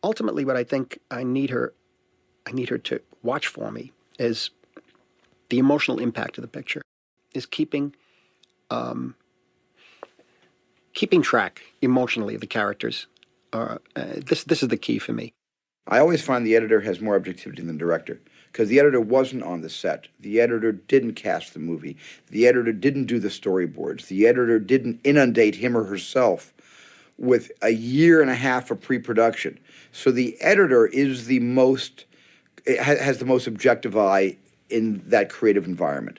ultimately, what I think I need her to watch for me is the emotional impact of the picture, is keeping track emotionally of the characters. This is the key for me. I always find the editor has more objectivity than the director, because the editor wasn't on the set. The editor didn't cast the movie. The editor didn't do the storyboards. The editor didn't inundate him or herself with a year and a half of pre-production. So the editor is the most, has the most objective eye in that creative environment.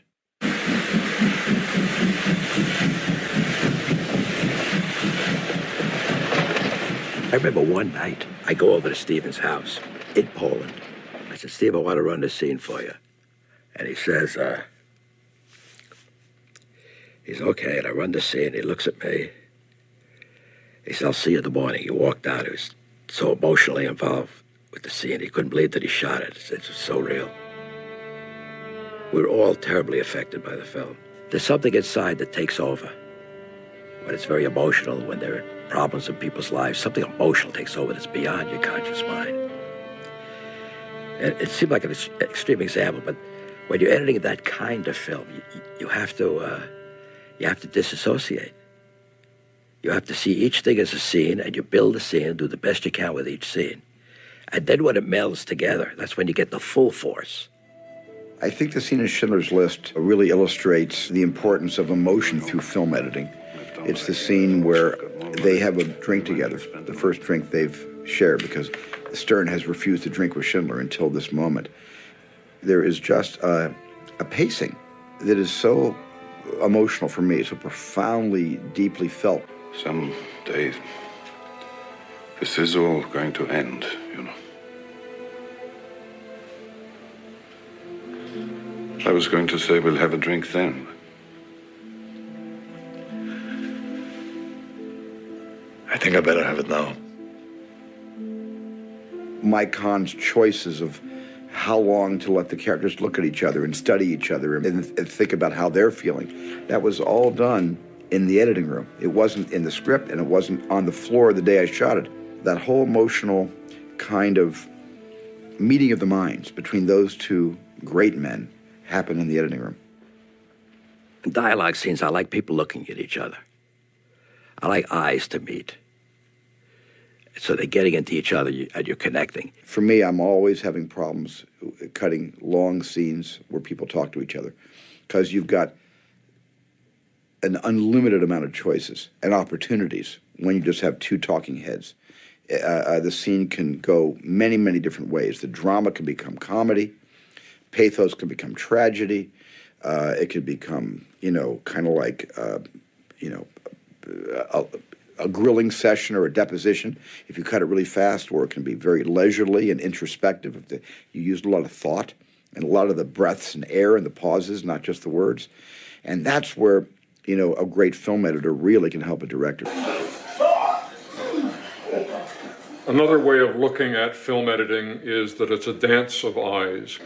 I remember one night, I go over to Steven's house in Poland. I said, Steve, I want to run this scene for you. And he says, he's okay. And I run the scene. He looks at me. He said, I'll see you in the morning. He walked out. He was so emotionally involved with the scene. He couldn't believe that he shot it. It was so real. We were all terribly affected by the film. There's something inside that takes over. When it's very emotional, when there are problems in people's lives, something emotional takes over that's beyond your conscious mind. And it seemed like an extreme example, but when you're editing that kind of film, you have to disassociate. You have to see each thing as a scene, and you build a scene and do the best you can with each scene. And then when it melds together, that's when you get the full force. I think the scene in Schindler's List really illustrates the importance of emotion through film editing. It's the scene where they have a drink together, the first drink they've shared, because Stern has refused to drink with Schindler until this moment. There is just a pacing that is so emotional for me, so profoundly, deeply felt. Someday, this is all going to end, you know. I was going to say we'll have a drink then. I think I better have it now. Mike Kahn's choices of how long to let the characters look at each other and study each other and think about how they're feeling, that was all done in the editing room. It wasn't in the script, and it wasn't on the floor the day I shot it. That whole emotional kind of meeting of the minds between those two great men happened in the editing room. In dialogue scenes, I like people looking at each other. I like eyes to meet. So they're getting into each other and you're connecting. For me, I'm always having problems cutting long scenes where people talk to each other, because you've got an unlimited amount of choices and opportunities when you just have two talking heads. The scene can go many, many different ways. The drama can become comedy. Pathos can become tragedy. It can become, kind of like, a grilling session or a deposition if you cut it really fast, or it can be very leisurely and introspective if you used a lot of thought and a lot of the breaths and air and the pauses, not just the words. And that's where, a great film editor really can help a director. Another way of looking at film editing is that it's a dance of eyes.